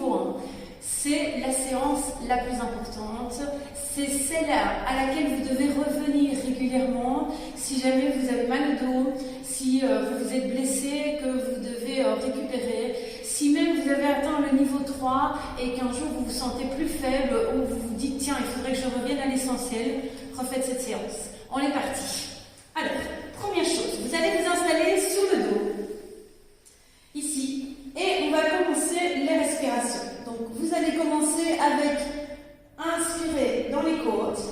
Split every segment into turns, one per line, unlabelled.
niveau 1. C'est la séance la plus importante, c'est celle à laquelle vous devez revenir régulièrement si jamais vous avez mal au dos, si vous vous êtes blessé, que vous devez récupérer, si même vous avez atteint le niveau 3 et qu'un jour vous vous sentez plus faible ou vous vous dites tiens il faudrait que je revienne à l'essentiel, refaites cette séance. On est parti. Alors, première chose, vous allez vous installer sous le dos, ici, et on va commencer les respirations. Donc vous allez commencer avec inspirer dans les côtes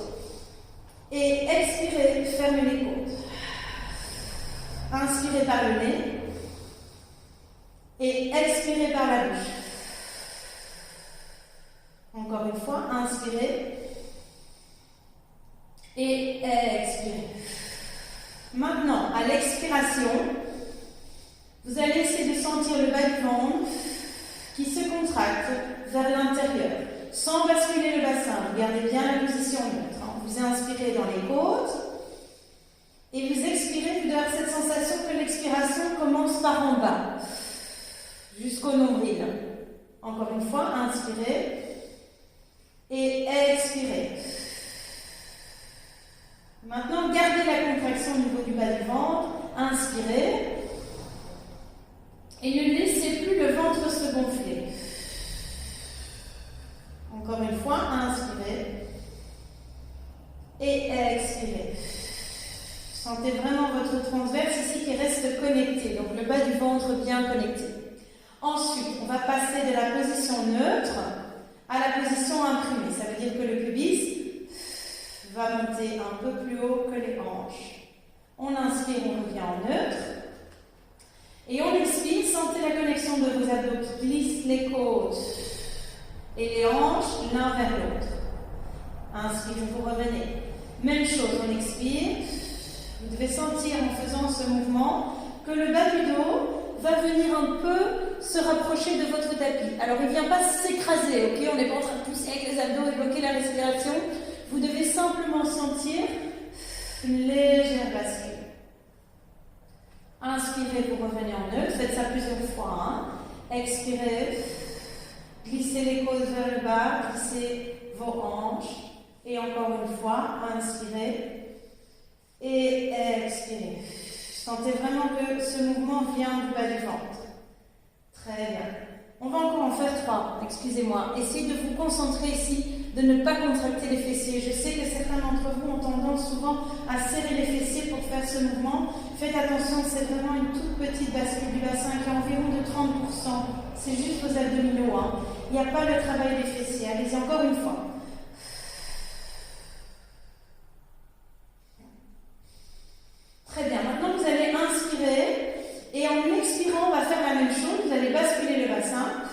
et expirer, fermer les côtes. Inspirez par le nez et expirez par la bouche. Encore une fois, inspirez et expirez. Maintenant, à l'expiration, vous allez essayer de sentir le bas du ventre qui se contracte vers l'intérieur, sans basculer le bassin. Vous gardez bien la position neutre. Vous inspirez dans les côtes et vous expirez. Vous devez avoir cette sensation que l'expiration commence par en bas, jusqu'au nombril. Encore une fois, inspirez et expirez. Maintenant, gardez la contraction au niveau du bas du ventre. Inspirez. Et ne laissez plus le ventre se gonfler. Encore une fois, inspirez et expirez. Sentez vraiment votre transverse ici qui reste connecté, donc le bas du ventre bien connecté. Ensuite, on va passer de la position neutre à la position imprimée. Ça veut dire que le pubis va monter un peu plus haut que les hanches. On inspire, on revient en neutre. Et on expire, sentez la connexion de vos abdos qui glissent les côtes et les hanches l'un vers l'autre. Inspire, vous revenez. Même chose, on expire. Vous devez sentir en faisant ce mouvement que le bas du dos va venir un peu se rapprocher de votre tapis. Alors il ne vient pas s'écraser, ok? On n'est pas en train de pousser avec les abdos et bloquer la respiration. Vous devez simplement sentir une légère bascule. Inspirez, vous revenez en neutre, faites ça plusieurs fois. Expirez, glissez les côtes vers le bas, glissez vos hanches. Et encore une fois, inspirez et expirez. Sentez vraiment que ce mouvement vient du bas du ventre. Très bien. On va encore en faire 3, excusez-moi. Essayez de vous concentrer ici, de ne pas contracter les fessiers. Je sais que certains d'entre vous ont tendance souvent à serrer les fessiers pour faire ce mouvement. Faites attention, c'est vraiment une toute petite bascule du bassin qui est environ de 30%. C'est juste vos abdominaux. Il n'y a pas le travail des fessiers. Allez-y encore une fois. Très bien. Maintenant, vous allez inspirer. Et en expirant, on va faire la même chose. Vous allez basculer le bassin.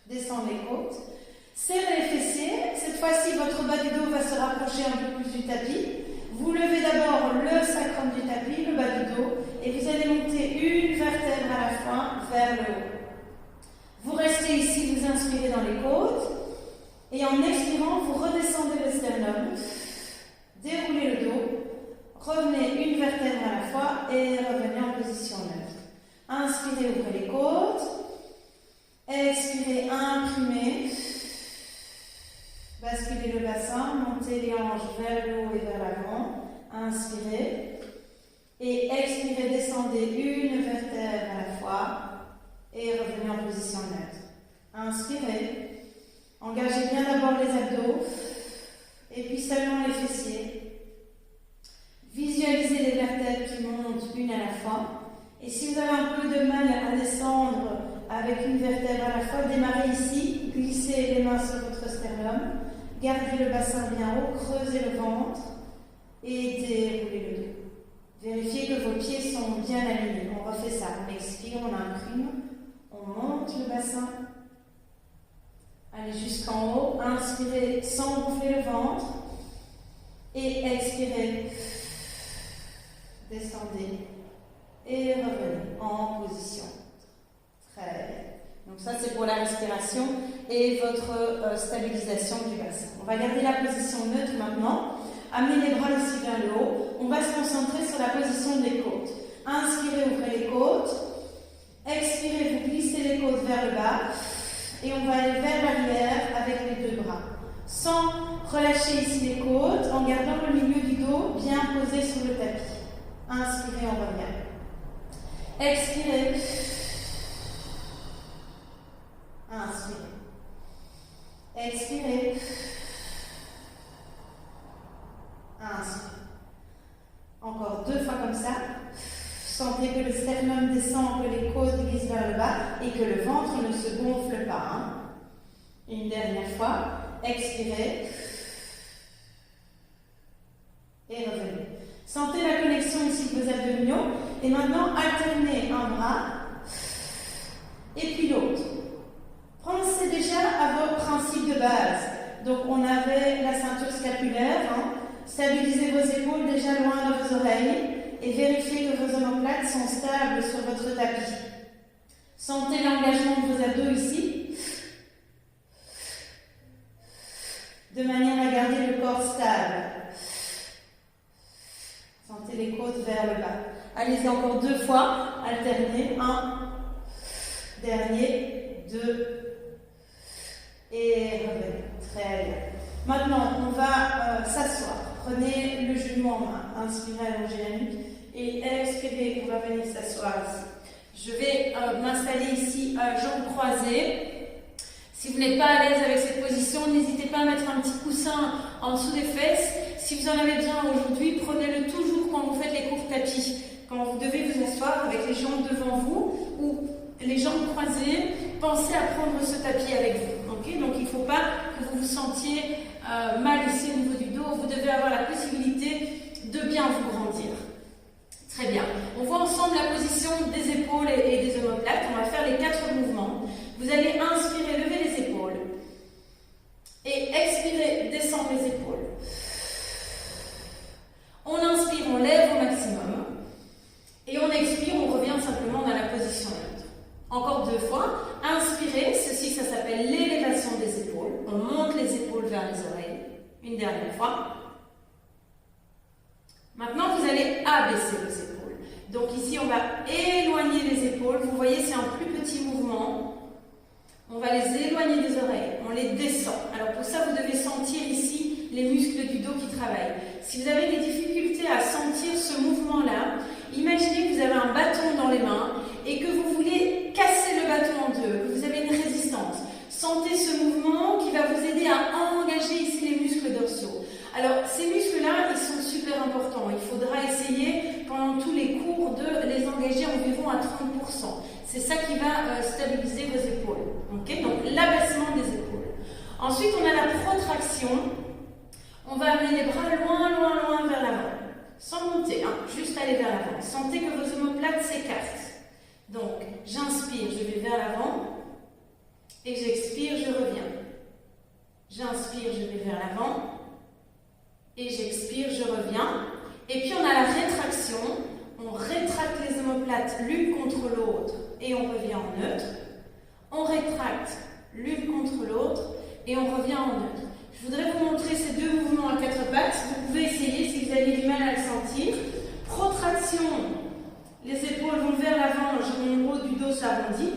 Descendre les côtes. Serrez les fessiers. Cette fois-ci, votre bas du dos va se rapprocher un peu plus du tapis. Vous levez d'abord le sacrum du tapis, le bas du dos, et vous allez monter une vertèbre à la fois vers le haut. Vous restez ici, vous inspirez dans les côtes, et en expirant, vous redescendez le sternum, déroulez le dos, revenez une vertèbre à la fois et revenez en position neutre. Inspirez, ouvrez les côtes, expirez, imprimez. Basculez le bassin, montez les hanches vers le haut et vers l'avant. Inspirez. Et expirez, descendez une vertèbre à la fois. Et revenez en position neutre. Inspirez. Engagez bien d'abord les abdos. Et puis seulement les fessiers. Visualisez les vertèbres qui montent une à la fois. Et si vous avez un peu de mal à descendre avec une vertèbre à la fois, démarrez ici. Glissez les mains sur votre sternum. Gardez le bassin bien haut, creusez le ventre et déroulez le dos. Vérifiez que vos pieds sont bien alignés. On refait ça. On expire, on imprime, on monte le bassin. Allez jusqu'en haut. Inspirez sans gonfler le ventre. Et expirez. Descendez. Et revenez en position. Très bien. Donc ça, c'est pour la respiration et votre stabilisation du bassin. On va garder la position neutre maintenant. Amenez les bras aussi vers le haut. On va se concentrer sur la position des côtes. Inspirez, ouvrez les côtes. Expirez, vous glissez les côtes vers le bas. Et on va aller vers l'arrière avec les deux bras. Sans relâcher ici les côtes, en gardant le milieu du dos bien posé sur le tapis. Inspirez, on revient. Expirez. Inspirez. Expirez. Inspirez. Encore 2 fois comme ça. Sentez que le sternum descend, que les côtes glissent vers le bas et que le ventre ne se gonfle pas. Hein. Une dernière fois. Expirez. Et revenez. Sentez la connexion ici de vos abdominaux. Et maintenant, alternez un bras et puis l'autre. Pensez déjà à vos principes de base. Donc, on avait la ceinture scapulaire. Hein. Stabilisez vos épaules déjà loin de vos oreilles et vérifiez que vos omoplates sont stables sur votre tapis. Sentez l'engagement de vos abdos ici, de manière à garder le corps stable. Sentez les côtes vers le bas. Allez-y encore 2 fois, alternez. 1, dernier, 2, et revenez. Très bien. Maintenant, on va s'asseoir. Prenez le genou en main. Inspirez, allongez la nuque. Et expirez, on va venir s'asseoir ici. Je vais m'installer ici, jambes croisées. Si vous n'êtes pas à l'aise avec cette position, n'hésitez pas à mettre un petit coussin en dessous des fesses. Si vous en avez besoin aujourd'hui, prenez-le toujours quand vous faites les courts tapis. Quand vous devez vous asseoir avec les jambes devant vous ou les jambes croisées, pensez à prendre ce tapis avec vous. Okay? Donc il ne faut pas que vous vous sentiez mal ici au niveau du dos. Vous devez avoir la possibilité de bien vous grandir. Très bien. On voit ensemble la position des épaules et des omoplates. On va faire les 4 mouvements. Vous allez inspirer, lever les épaules. Et expirer, descendre les épaules. On inspire, on lève au maximum. Et on expire, on revient simplement dans la position neutre. Encore 2 fois. Inspirez, ceci ça s'appelle l'élévation des épaules. On monte les épaules vers les oreilles. Une dernière fois. Maintenant, vous allez abaisser les épaules. Donc ici, on va éloigner les épaules. Vous voyez, c'est un plus petit mouvement. On va les éloigner des oreilles. On les descend. Alors pour ça, vous devez sentir ici les muscles du dos qui travaillent. Si vous avez des difficultés à sentir ce mouvement-là, imaginez que vous avez un bâton dans les mains et que vous voulez casser le bâton en deux, que vous avez une résistance. Sentez ce mouvement qui va vous aider à engager ici les muscles dorsaux. Alors, ces muscles-là, ils sont super importants. Il faudra essayer pendant tous les cours de les engager environ à 30%. C'est ça qui va stabiliser vos épaules. Okay? Donc, l'abaissement des épaules. Ensuite, on a la protraction. On va amener les bras loin, loin, loin vers l'avant. Sans monter, hein, juste aller vers l'avant. Sentez que vos omoplates s'écartent. Donc, j'inspire, je vais vers l'avant. Et j'expire, je reviens. J'inspire, je vais vers l'avant. Et j'expire, je reviens. Et puis on a la rétraction. On rétracte les omoplates l'une contre l'autre et on revient en neutre. On rétracte l'une contre l'autre et on revient en neutre. Je voudrais vous montrer ces 2 mouvements à 4 pattes. Vous pouvez essayer si vous avez du mal à le sentir. Protraction. Les épaules vont vers l'avant, mon haut du dos s'arrondit.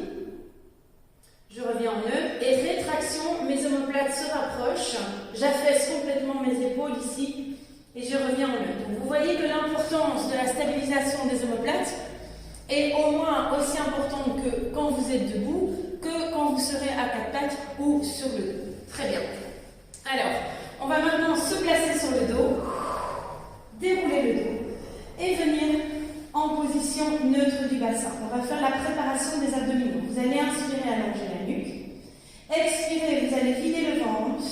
Je reviens en neutre. Et rétraction, mes omoplates se rapprochent. J'affaisse complètement mes épaules ici et je reviens en neutre. Donc vous voyez que l'importance de la stabilisation des omoplates est au moins aussi importante que quand vous êtes debout, que quand vous serez à 4 pattes ou sur le dos. Très bien. Alors, on va maintenant se placer sur le dos, dérouler le dos et venir en position neutre du bassin. On va faire la préparation des abdominaux. Vous allez inspirer, allonger la nuque. Expirez, vous allez vider le ventre.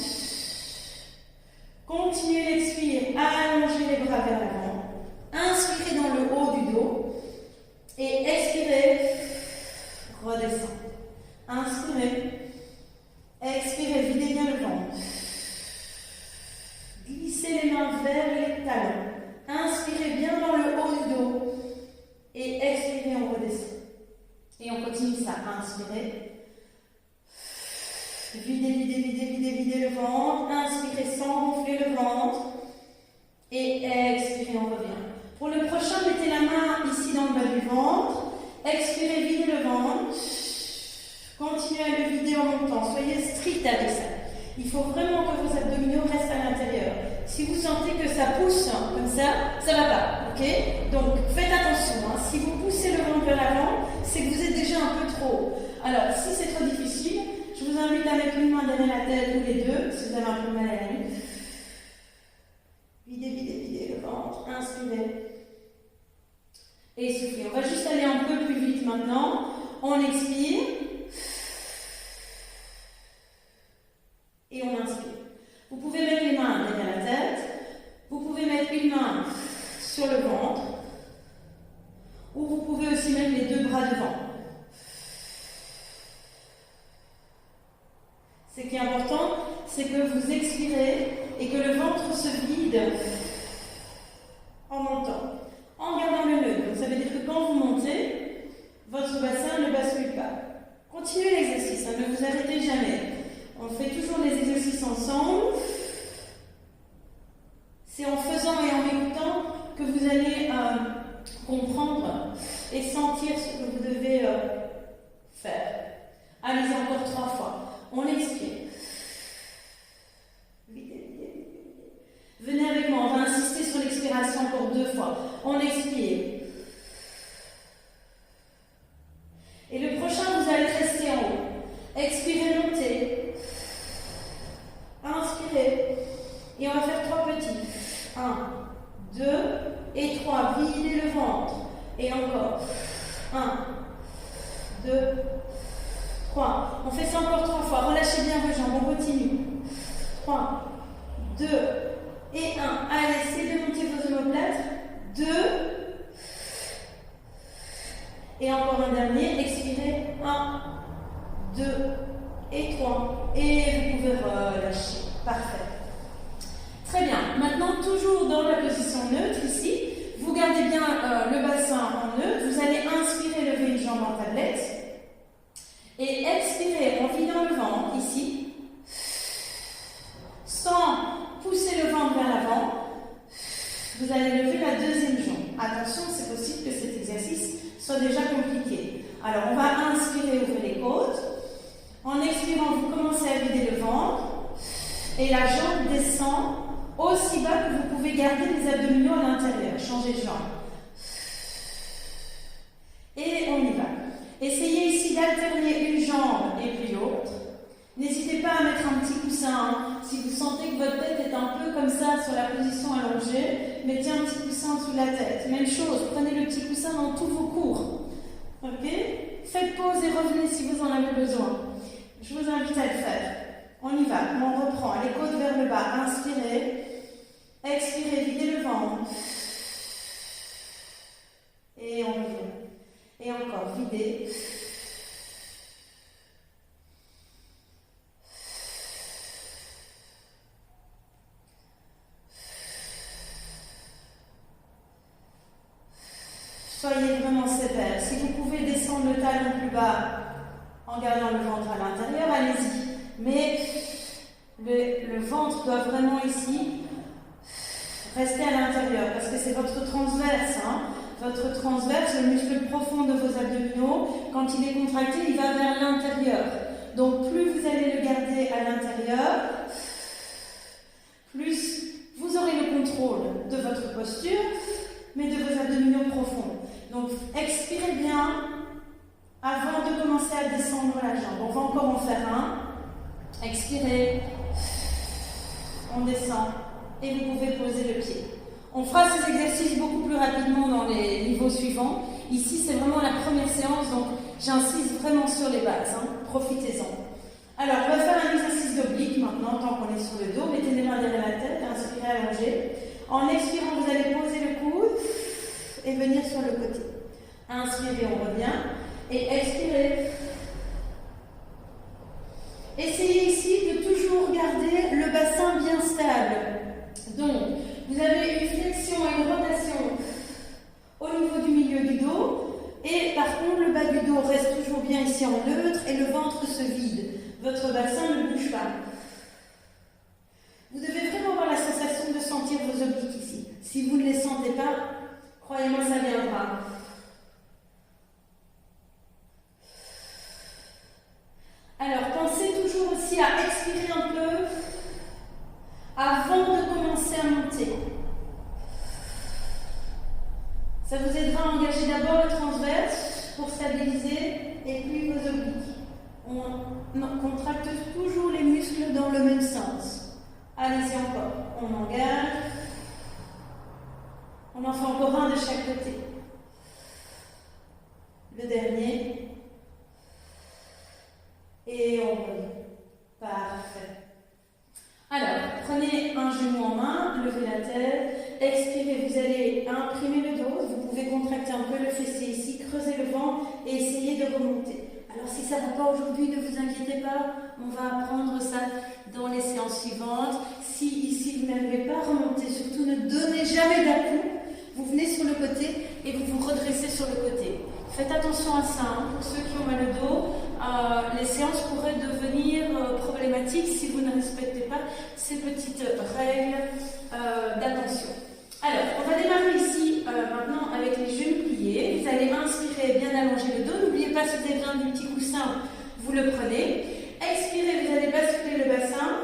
Continuez l'expire, allongez les bras vers l'avant. Inspirez dans le haut du dos. Et expirez, redescendez. Inspirez. Expirez, videz bien le ventre. Glissez les mains vers les talons. Inspirez bien dans le haut du dos. Et expirez, on redescend. Et on continue ça. Inspirez. Videz, videz, videz, videz, videz le ventre. Inspirez sans gonfler le ventre. Et expirez, on revient. Pour le prochain, mettez la main ici dans le bas du ventre. Expirez, videz le ventre. Continuez à le vider en montant. Soyez strict avec ça. Il faut vraiment que vos abdominaux restent à l'intérieur. Si vous sentez que ça pousse comme ça ne va pas. Ok? Donc faites attention. Si vous poussez le ventre vers l'avant, c'est que vous êtes déjà un peu trop haut. Alors, si c'est trop difficile, je vous invite à mettre une main derrière la tête ou les deux, si vous avez un peu mal à la nuque. Videz le ventre. Inspirez. Et soufflez. On va juste aller un peu plus vite maintenant. On expire. Et on inspire. Vous pouvez mettre les mains derrière la tête. Vous pouvez mettre une main sur le ventre. Ou vous pouvez aussi mettre les deux bras devant. Ce qui est important, c'est que vous expirez et que le ventre se vide en montant, en gardant le nœud. Donc ça veut dire que quand vous montez, votre bassin ne bascule pas. Continuez l'exercice, ne vous arrêtez jamais. On fait toujours les exercices ensemble. C'est en faisant et en écoutant que vous allez comprendre et sentir ce que vous devez faire. Allez-y encore 3 fois. On expire. Venez avec moi, on va insister sur l'expiration pour 2 fois. On expire. Et le prochain, vous allez rester en haut. Expirez, montez. Inspirez. Et on va faire 3 petits. 1, 2 et 3. Videz le ventre. Et encore. 1, 2, 3. On fait ça encore 3 fois. Relâchez bien vos jambes. On continue. 3, 2 et 1. Allez, essayez de monter vos omoplates. 2. Et encore un dernier. Expirez. 1, 2 et 3. Et vous pouvez relâcher. Parfait. Très bien. Maintenant, toujours dans la position neutre ici. Vous gardez bien le bassin en neutre. Vous allez inspirer, lever une jambe en tablette. Et expirez en vidant le ventre ici, sans pousser le ventre vers l'avant. Vous allez lever la deuxième jambe. Attention, c'est possible que cet exercice soit déjà compliqué. Alors, on va inspirer, ouvrir les côtes. En expirant, vous commencez à vider le ventre. Et la jambe descend aussi bas que vous pouvez garder les abdominaux à l'intérieur. Changez de jambe. Et on y va. Essayez ici d'alterner une jambe et puis l'autre. N'hésitez pas à mettre un petit coussin. Si vous sentez que votre tête est un peu comme ça sur la position allongée, mettez un petit coussin sous la tête. Même chose, prenez le petit coussin dans tous vos cours. Ok? Faites pause et revenez si vous en avez besoin. Je vous invite à le faire. On y va. On reprend. Les côtes vers le bas. Inspirez. Expirez. Videz le ventre. Et on revient. Et encore, videz. Soyez vraiment sévère. Si vous pouvez descendre le talon plus bas en gardant le ventre à l'intérieur, allez-y. Mais le ventre doit vraiment ici rester à l'intérieur parce que c'est votre transverse. Votre transverse, le muscle profond de vos abdominaux, quand il est contracté, il va vers l'intérieur. Donc plus vous allez le garder à l'intérieur, plus vous aurez le contrôle de votre posture, mais de vos abdominaux profonds. Donc expirez bien avant de commencer à descendre la jambe. On va encore en faire un. Expirez, on descend et vous pouvez poser le pied. On fera ces exercices beaucoup plus rapidement dans les niveaux suivants. Ici, c'est vraiment la première séance, donc j'insiste vraiment sur les bases. Profitez-en. Alors, on va faire un exercice d'oblique maintenant, tant qu'on est sur le dos. Mettez les mains derrière la tête, inspirez, allongez. En expirant, vous allez poser le coude et venir sur le côté. Inspirez, on revient. Et expirez. Essayez ici de toujours garder le bassin bien stable. Donc, vous avez une flexion et une rotation au niveau du milieu du dos. Et par contre, le bas du dos reste toujours bien ici en neutre et le ventre se vide. Votre bassin ne bouge pas. Vous devez vraiment avoir la sensation de sentir vos obliques ici. Si vous ne les sentez pas, croyez-moi, ça viendra. Ça vous aidera à engager d'abord le transverse pour stabiliser et puis vos obliques. On contracte toujours les muscles dans le même sens. Allez-y encore. On engage. On en fait encore un de chaque côté. Le dernier. Et on revient. Parfait. Alors, prenez un genou en main, levez la tête, expirez, vous allez imprimer le dos, vous pouvez contracter un peu le fessier ici, creuser le ventre et essayer de remonter. Alors si ça ne va pas aujourd'hui, ne vous inquiétez pas, on va apprendre ça dans les séances suivantes. Si ici vous n'arrivez pas à remonter, surtout ne donnez jamais d'à-coups, vous venez sur le côté et vous vous redressez sur le côté. Faites attention à ça, hein. Pour ceux qui ont mal au dos, les séances pourraient devenir problématiques si vous ne respectez pas ces petites règles d'attention. Alors, on va démarrer ici maintenant avec les genoux pliés. Vous allez inspirer, bien allonger le dos. N'oubliez pas, si vous avez besoin du petit coussin, vous le prenez. Expirez, vous allez basculer le bassin.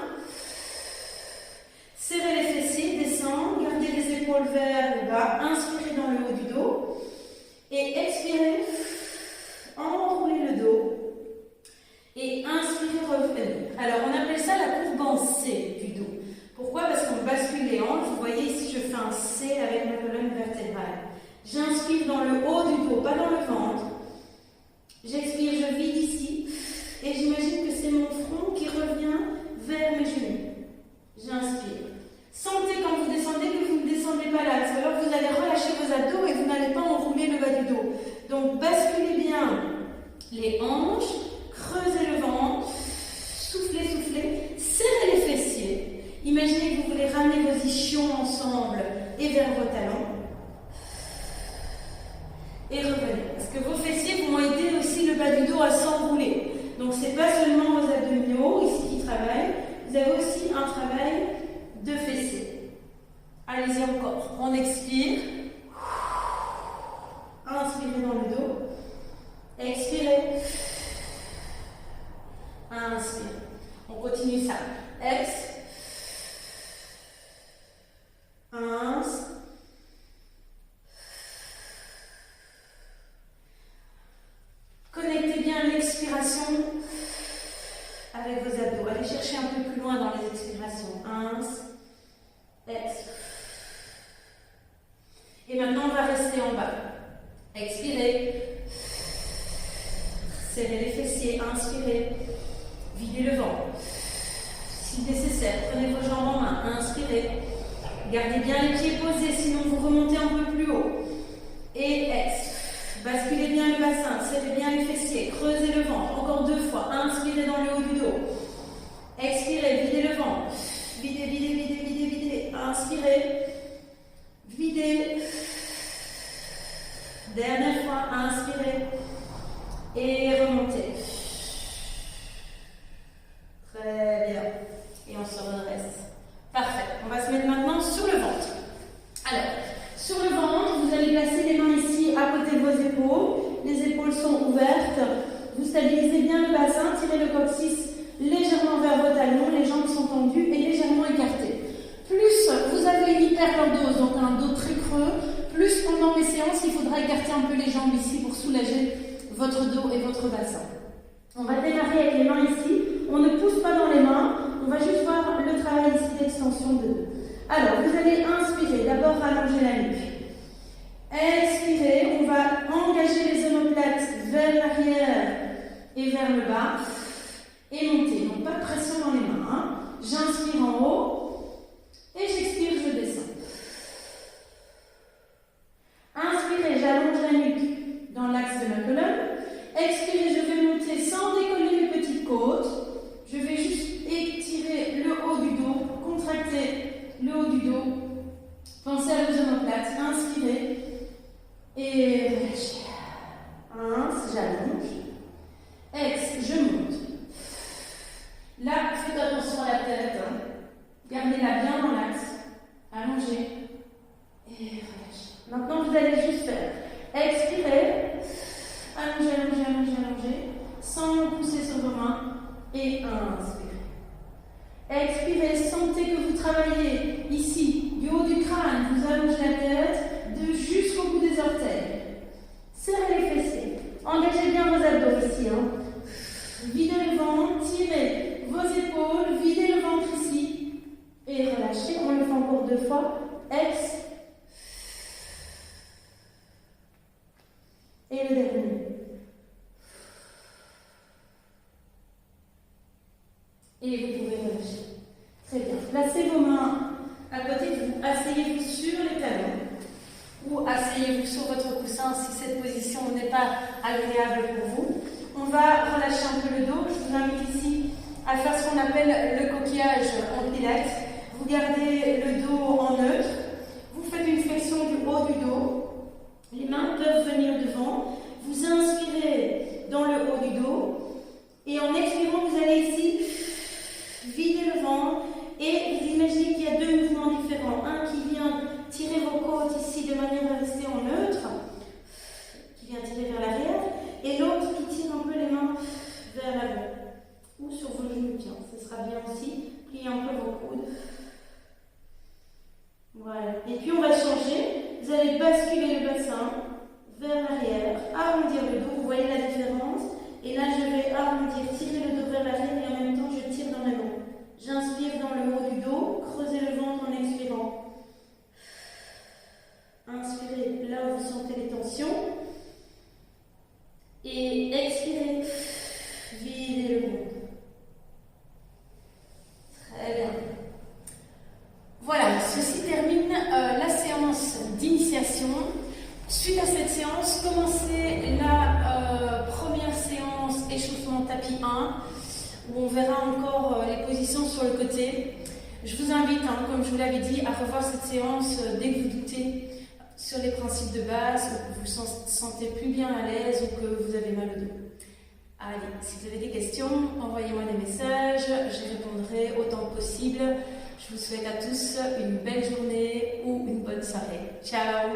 Serrez les fessiers, descendre, gardez les épaules vers le bas. Inspirez dans le haut du dos. Et expirez, enroulez le dos. Et inspirez, revenez. Alors, on appelle ça la courbe en C du dos. Pourquoi? Parce qu'on bascule les hanches. Vous voyez ici, je fais un C avec ma colonne vertébrale. J'inspire dans le haut du dos, pas dans le ventre. J'expire, je vide ici. Et j'imagine que c'est mon front qui revient vers mes genoux. J'inspire. Sentez quand vous descendez que vous ne descendez pas là. C'est alors que vous allez relâcher vos abdos et vous n'allez pas enrouler le bas du dos. Donc, basculez bien les hanches. Creusez le ventre, soufflez, soufflez, serrez les fessiers. Imaginez que vous voulez ramener vos ischions ensemble et vers vos talons. Et revenez. Parce que vos fessiers vont aider aussi le bas du dos à s'enrouler. Donc ce n'est pas seulement vos abdominaux ici qui travaillent, vous avez aussi un travail de fessiers. Allez-y encore. On expire. Inspirez dans le dos. Expirez. Inspire. On continue ça. Ex. Ins. Connectez bien l'expiration avec vos abdos. Allez chercher un peu plus loin dans les expirations. Ins. Ex. Et maintenant, on va rester en bas. Expirez. Serrez les fessiers. Inspirez. Videz le ventre. Si nécessaire, prenez vos jambes en main. Inspirez. Gardez bien les pieds posés, sinon vous remontez un peu plus haut. Et ex. Basculez bien le bassin. Serrez bien les fessiers. Creusez le ventre. Encore 2 fois. Inspirez dans le haut du dos. Expirez. Videz le ventre. Videz, videz, videz, videz, videz. Inspirez. Videz. Dernière fois. Inspirez. Et remontez. Très bien. Et on se redresse. Parfait. On va se mettre maintenant sur le ventre. Alors, sur le ventre, vous allez placer les mains ici à côté de vos épaules. Les épaules sont ouvertes. Vous stabilisez bien le bassin. Tirez le coccyx légèrement vers vos talons. Les jambes sont tendues et légèrement écartées. Plus vous avez une hyperlordose, donc un dos très creux, plus pendant mes séances, il faudra écarter un peu les jambes ici pour soulager votre dos et votre bassin. On va démarrer avec les mains ici. On ne pousse pas dans les mains. On va juste voir le travail ici d'extension de dos. Alors, vous allez inspirer. D'abord, rallonger la nuque. Expirez. On va engager les omoplates vers l'arrière et vers le bas. Et monter. Donc, pas de pression dans les mains. Hein. J'inspire en haut. Et j'expire, je descends. Inspirez, j'allonge la nuque dans l'axe de ma colonne. Expirez, je vais monter sans décoller mes petites côtes. Je vais juste étirer le haut du dos, contracter le haut du dos. Pensez à vos omoplates. Inspirez et relâchez. Ins, j'allonge. Ex, je monte. Là, faites attention à la tête. Hein. Gardez-la bien dans l'axe. Allongez et relâchez. Maintenant, vous allez juste faire. Expirez. Allongez, allongez, allongez, allongez. Sans pousser sur vos mains. Et inspirez. Expirez, sentez que vous travaillez ici, du haut du crâne, vous allongez la tête jusqu'au bout des orteils. aussi. Hein. Videz le ventre, tirez vos épaules, videz le ventre ici et relâchez. On le fait encore 2 fois. Ex. Et le dernier. Et vous pouvez relâcher. Très bien. Placez vos mains à côté de vous. Asseyez-vous sur les talons. Ou asseyez-vous sur votre coussin si cette position n'est pas agréable pour vous. On va relâcher un peu le dos. Je vous invite ici à faire ce qu'on appelle le coquillage en pilates. Vous gardez le dos en neutre. Vous faites une flexion du haut du dos. Les mains peuvent venir devant. Vous inspirez dans le haut du dos. Et en expirant, vous allez ici vider le ventre. Et vous imaginez qu'il y a 2 mouvements différents. Un qui vient tirer vos côtes ici de manière à rester en neutre, qui vient tirer vers l'arrière, et l'autre qui tire un peu les mains vers l'avant, ou sur vos genoux, tiens, ce sera bien aussi. Pliez un peu vos coudes. Voilà. Et puis on va changer. Vous allez basculer le bassin vers l'arrière, arrondir le dos, vous voyez la différence. Et là, je vais arrondir, tirer le dos vers l'arrière et en même temps, je tire dans mes mains. J'inspire dans le haut du dos, creusez le ventre en expirant. Inspirez là où vous sentez les tensions. Et expirez, videz le ventre. Très bien. Voilà, ceci termine la séance d'initiation. Suite à cette séance, commencez la première séance échauffement tapis 1, où on verra encore les positions sur le côté. Je vous invite, comme je vous l'avais dit, à revoir cette séance dès que vous doutez sur les principes de base, ou que vous vous sentez plus bien à l'aise ou que vous avez mal au dos. Allez, si vous avez des questions, envoyez-moi des messages, j'y répondrai autant que possible. Je vous souhaite à tous une belle journée ou une bonne soirée. Ciao!